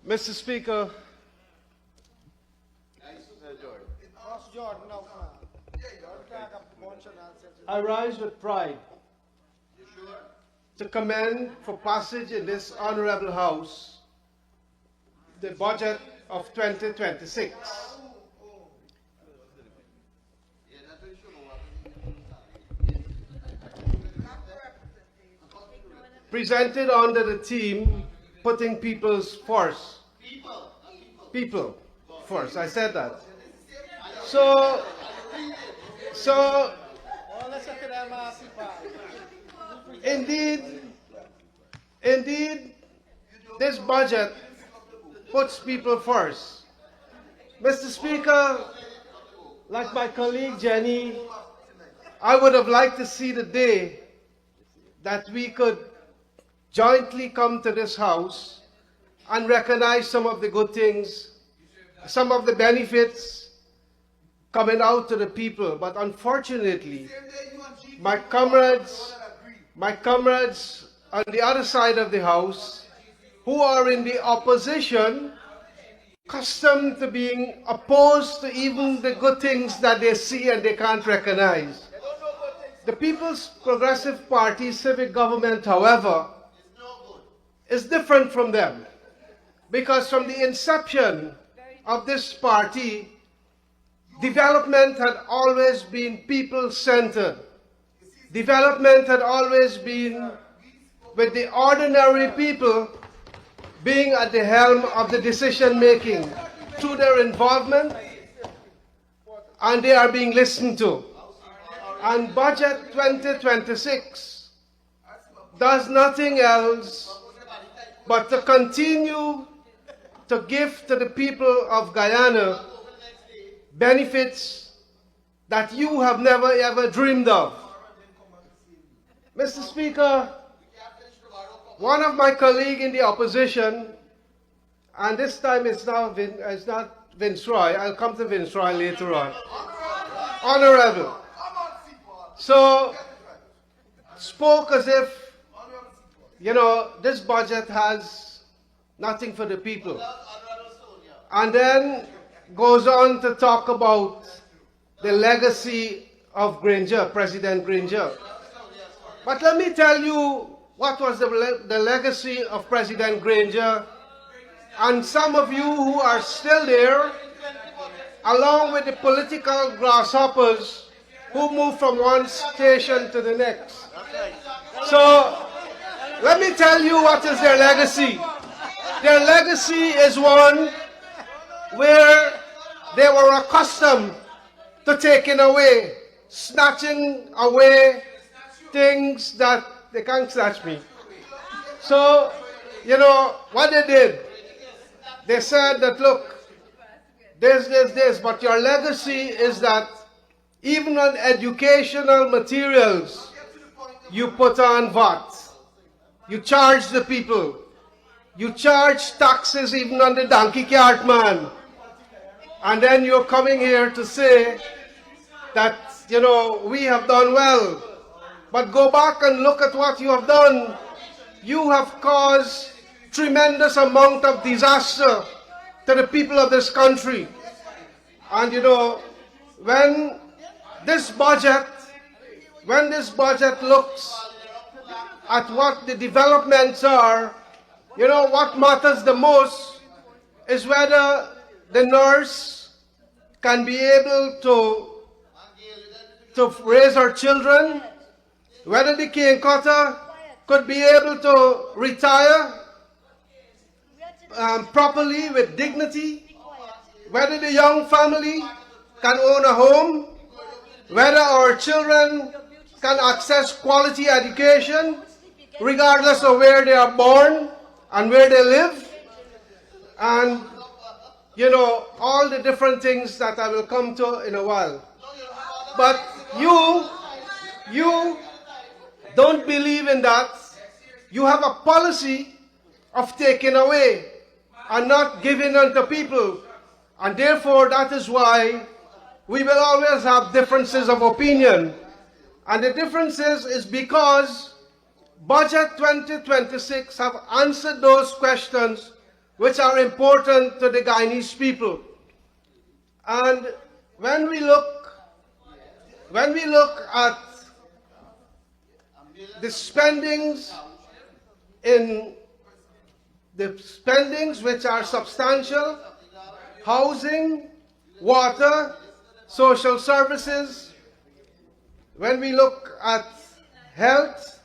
Mr. Speaker, I rise with pride to commend for passage in this honorable House the budget of 2026. Presented under the theme, putting people's first. People first, I said that. So, indeed, this budget puts people first. Mr. Speaker, like my colleague Jenny, I would have liked to see the day that we could jointly come to this House and recognize some of the good things, some of the benefits coming out to the people. But unfortunately, my comrades on the other side of the House, who are in the opposition, accustomed to being opposed to even the good things that they see and they can't recognize. The People's Progressive Party civic government, however, is different from them, because from the inception of this party, development had always been people-centered. Development had always been with the ordinary people being at the helm of the decision-making through their involvement, and they are being listened to. And Budget 2026 does nothing else but to continue to give to the people of Guyana benefits that you have never ever dreamed of. Mr. Speaker, one of my colleagues in the opposition, and this time it's not Vince Roy, I'll come to Vince Roy later on. Honorable. So, spoke as if, this budget has nothing for the people. And then goes on to talk about the legacy of Granger, President Granger. But let me tell you what was the legacy of President Granger, and some of you who are still there, along with the political grasshoppers who move from one station to the next. So, let me tell you what is their legacy. Their legacy is one where they were accustomed to taking away, snatching away things that they can't snatch me. So, what they did, they said that, look, this, but your legacy is that even on educational materials, you put on VAT. You charge the people. You charge taxes even on the donkey cart man. And then you're coming here to say that, we have done well. But go back and look at what you have done. You have caused tremendous amount of disaster to the people of this country. And when this budget looks at what the developments are, what matters the most is whether the nurse can be able to raise her children, whether the cane cutter could be able to retire properly with dignity, whether the young family can own a home, whether our children can access quality education regardless of where they are born and where they live, and all the different things that I will come to in a while. But you don't believe in that. You have a policy of taking away and not giving unto people, and therefore that is why we will always have differences of opinion. And the differences is because Budget 2026 have answered those questions which are important to the Guyanese people. And when we look at the spendings which are substantial: housing, water, social services. When we look at health,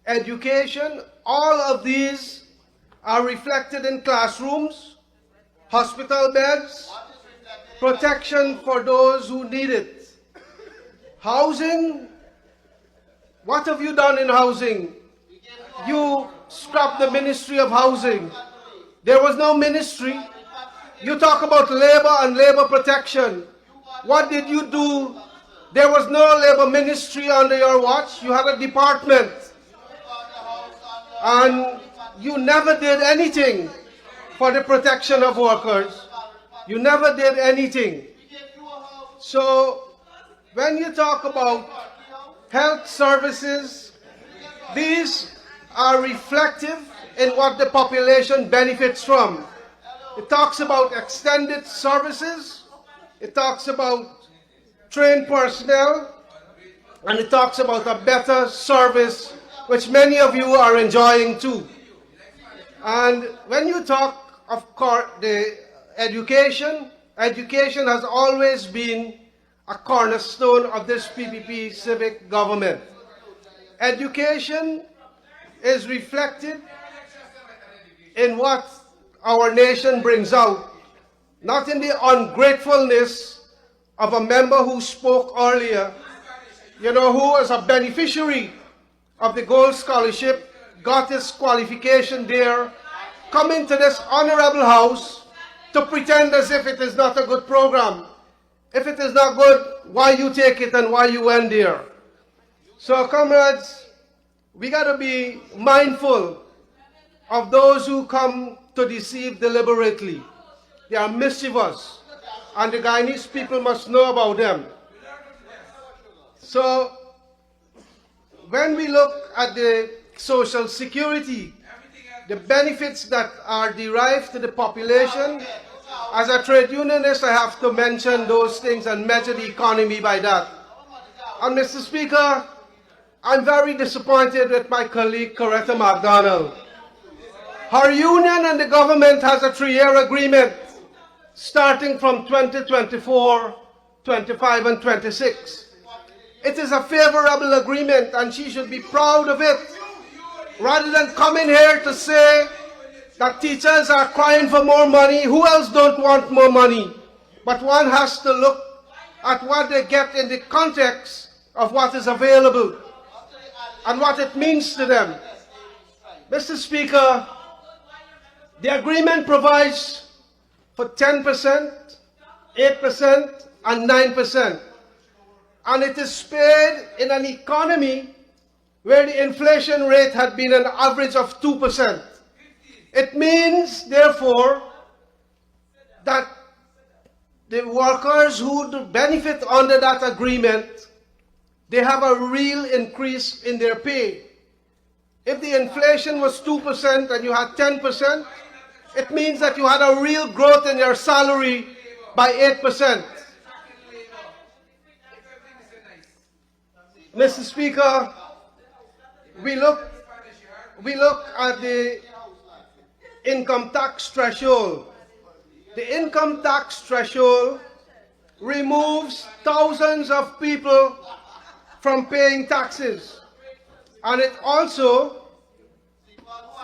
education, all of these are reflected in classrooms, hospital beds, protection for those who need it. Housing, what have you done in housing? You scrapped the Ministry of Housing. There was no ministry. You talk about labor and labor protection. What did you do? There was no labor ministry under your watch. You had a department. And you never did anything for the protection of workers. You never did anything. So when you talk about health services, these are reflective in what the population benefits from. It talks about extended services, it talks about trained personnel, and it talks about a better service, which many of you are enjoying too. And when you talk of course the education has always been a cornerstone of this PPP civic government. Education is reflected in what our nation brings out, not in the ungratefulness of a member who spoke earlier, who was a beneficiary of the Gold Scholarship, got his qualification there, coming to this honorable house to pretend as if it is not a good program. If it is not good, why you take it and why you went there? So, comrades, we got to be mindful of those who come to deceive deliberately. They are mischievous, and the Guyanese people must know about them. So, when we look at the social security, the benefits that are derived to the population, as a trade unionist, I have to mention those things and measure the economy by that. And Mr. Speaker, I'm very disappointed with my colleague Coretta MacDonald. Her union and the government has a 3-year agreement starting from 2024, 25 and 26. It is a favorable agreement and she should be proud of it, rather than coming here to say that teachers are crying for more money. Who else don't want more money? But one has to look at what they get in the context of what is available and what it means to them. Mr. Speaker, the agreement provides for 10%, 8%, and 9%. And it is paid in an economy where the inflation rate had been an average of 2%. It means, therefore, that the workers who benefit under that agreement, they have a real increase in their pay. If the inflation was 2% and you had 10%, it means that you had a real growth in your salary by 8%. Mr. Speaker, we look at the income tax threshold. The income tax threshold removes thousands of people from paying taxes. And it also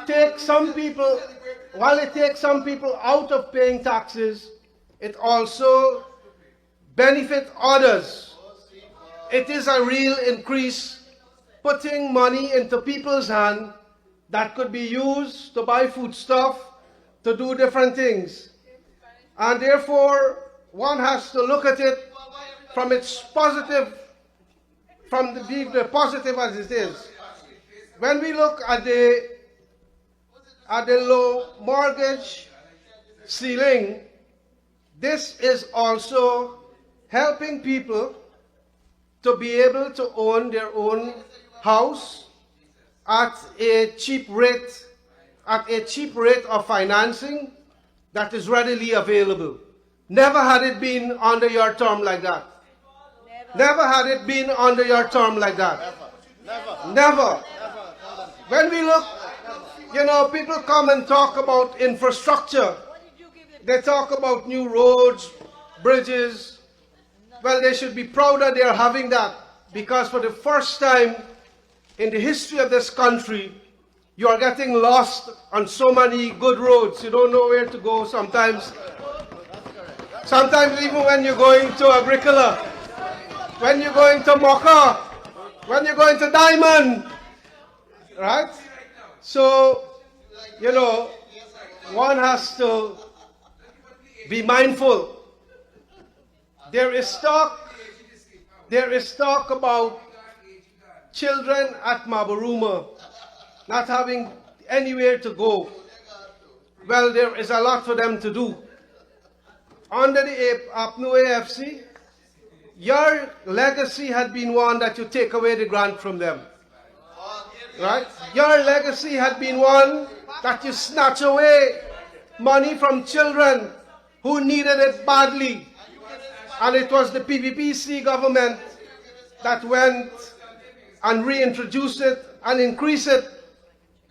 takes some people, while it takes some people out of paying taxes, it also benefits others. It is a real increase, putting money into people's hands that could be used to buy foodstuff, to do different things. And therefore, one has to look at it from its positive, from the positive as it is. When we look at the low mortgage ceiling, this is also helping people to be able to own their own house at a cheap rate of financing, that is readily available. Never had it been under your term like that. Never had it been under your term like that. Never. When we look, people come and talk about infrastructure. They talk about new roads, bridges. Well, they should be proud that they are having that, because for the first time in the history of this country, you are getting lost on so many good roads. You don't know where to go sometimes. Sometimes even when you're going to Agricola, when you're going to Mocha, when you're going to Diamond, right? So, one has to be mindful. There is talk about children at Mabaruma not having anywhere to go. Well, there is a lot for them to do. Under the APNU AFC, your legacy had been one that you take away the grant from them. Right? Your legacy had been one that you snatch away money from children who needed it badly. And it was the PPPC government that went and reintroduced it and increased it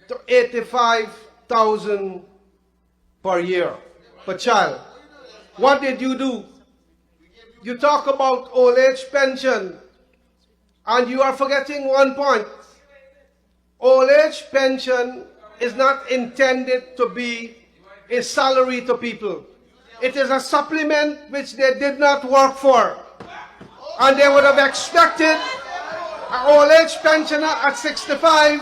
to 85,000 per year, per child. What did you do? You talk about old age pension, and you are forgetting one point. Old age pension is not intended to be a salary to people. It is a supplement which they did not work for. And they would have expected an old age pensioner at 65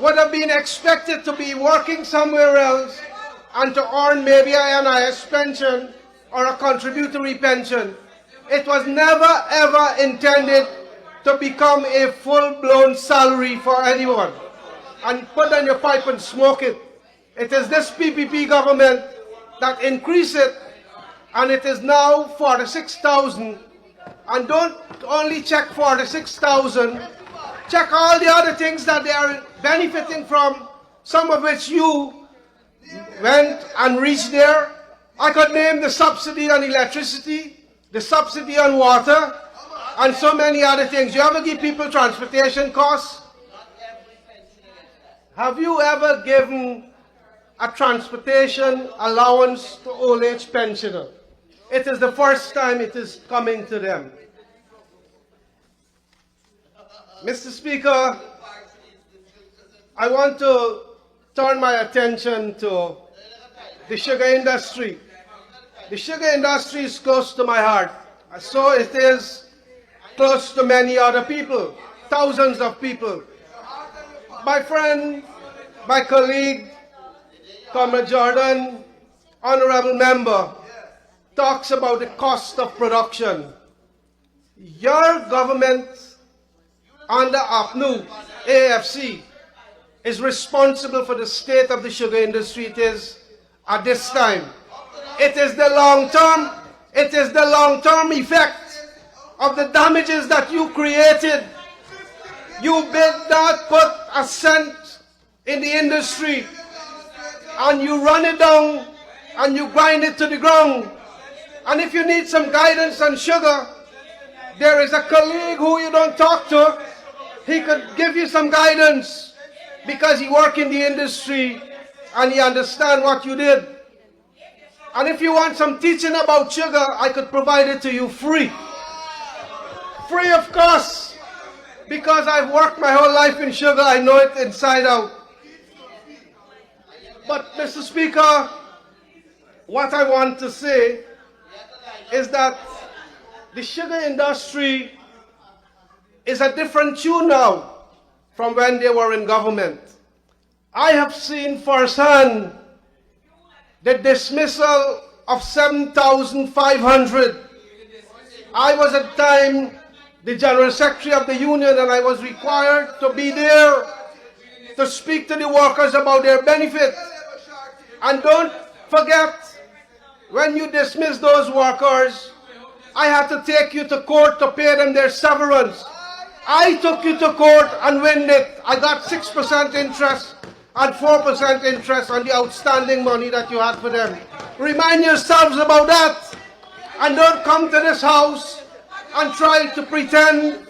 would have been expected to be working somewhere else and to earn maybe an NIS pension or a contributory pension. It was never ever intended to become a full-blown salary for anyone. And put down your pipe and smoke it. It is this PPP government that increased it, and it is now 46,000. And don't only check 46,000, check all the other things that they are benefiting from, some of which you went and reached there. I could name the subsidy on electricity, the subsidy on water, and so many other things. You ever give people transportation costs? Have you ever given a transportation allowance to old age pensioner? It is the first time it is coming to them. Mr. Speaker, I want to turn my attention to the sugar industry. The sugar industry is close to my heart. So it is close to many other people, thousands of people. My friend, my colleague, Comrade Jordan, honorable member, talks about the cost of production. Your government under APNU, AFC, is responsible for the state of the sugar industry it is at this time. It is the long-term effect of the damages that you created. You did not put a cent in the industry, and you run it down and you grind it to the ground. And if you need some guidance on sugar, there is a colleague who you don't talk to. He could give you some guidance because he works in the industry and he understands what you did. And if you want some teaching about sugar, I could provide it to you free. Free of cost, because I've worked my whole life in sugar. I know it inside out. But Mr. Speaker, what I want to say is that the sugar industry is a different tune now from when they were in government. I have seen firsthand the dismissal of 7,500. I was at the time the General Secretary of the Union, and I was required to be there to speak to the workers about their benefit. And don't forget, when you dismiss those workers, I had to take you to court to pay them their severance. I took you to court and win it. I got 6% interest and 4% interest on the outstanding money that you had for them. Remind yourselves about that, and don't come to this house and try to pretend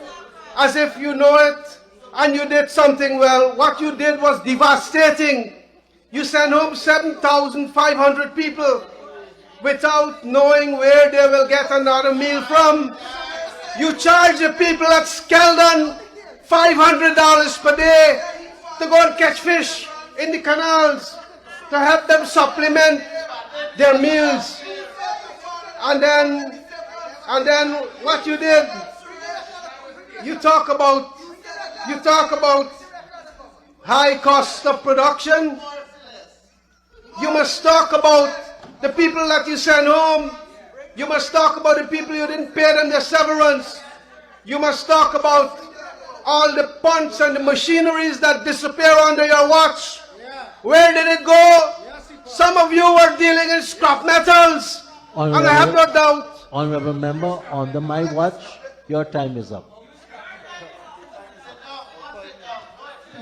as if you know it and you did something well. What you did was devastating. You sent home 7,500 people without knowing where they will get another meal from. You charge the people at Skeldon $500 per day to go and catch fish in the canals to help them supplement their meals. And then what you did, you talk about high cost of production. You must talk about the people that you send home. You must talk about the people you didn't pay them their severance. You must talk about all the pumps and the machineries that disappear under your watch. Where did it go? Some of you were dealing in scrap metals, and I have no doubt. Honorable member, on my watch, your time is up.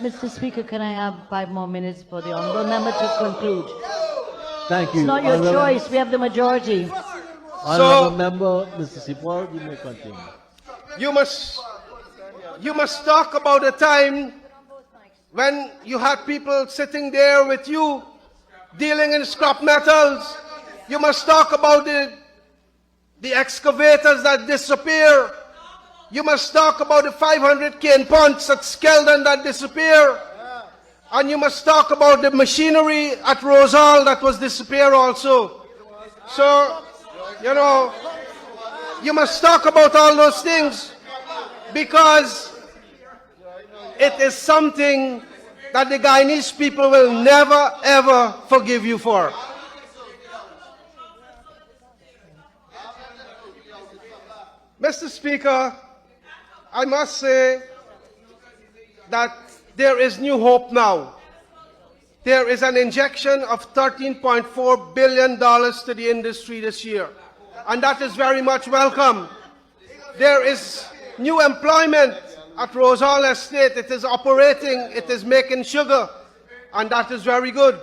Mr. Speaker, can I have 5 more minutes for the honourable member to conclude? Thank you. It's not your choice. We have the majority. Honorable member, Mr. Sipol, you may continue. You must talk about a time when you had people sitting there with you dealing in scrap metals. You must talk about the excavators that disappear. You must talk about the 500 cane punts at Skeldon that disappear. And you must talk about the machinery at Rosal that was disappear also. So, you know, you must talk about all those things, because it is something that the Guyanese people will never ever forgive you for. Mr. Speaker, I must say that there is new hope now. There is an injection of $13.4 billion to the industry this year, and that is very much welcome. There is new employment at Rosal Estate. It is operating, it is making sugar, and that is very good.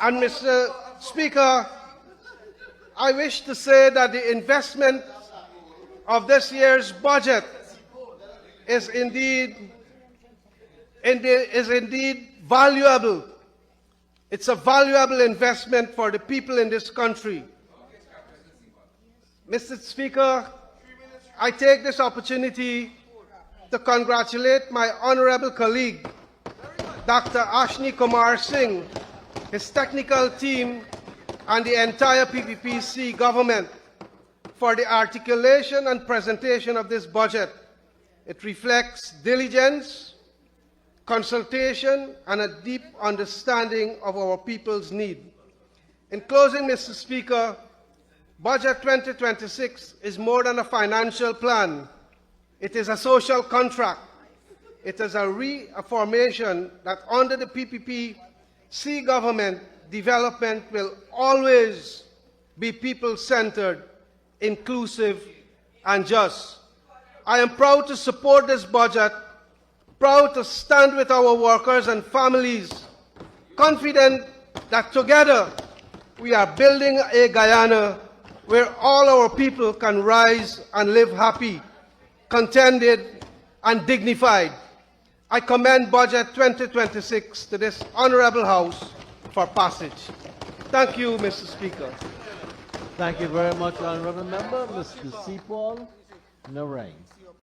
And Mr. Speaker, I wish to say that the investment of this year's budget is indeed valuable. It's a valuable investment for the people in this country. Mr. Speaker, I take this opportunity to congratulate my honorable colleague, Dr. Ashni Kumar Singh, his technical team, and the entire PPPC government for the articulation and presentation of this budget. It reflects diligence, consultation, and a deep understanding of our people's need. In closing, Mr. Speaker, Budget 2026 is more than a financial plan. It is a social contract. It is a reaffirmation that under the PPPC government, development will always be people-centered, inclusive, and just. I am proud to support this budget, proud to stand with our workers and families, confident that together we are building a Guyana where all our people can rise and live happy, contented, and dignified. I commend Budget 2026 to this Honorable House for passage. Thank you, Mr. Speaker. Thank you very much, Honorable Member. Mr. Sipol, Narain.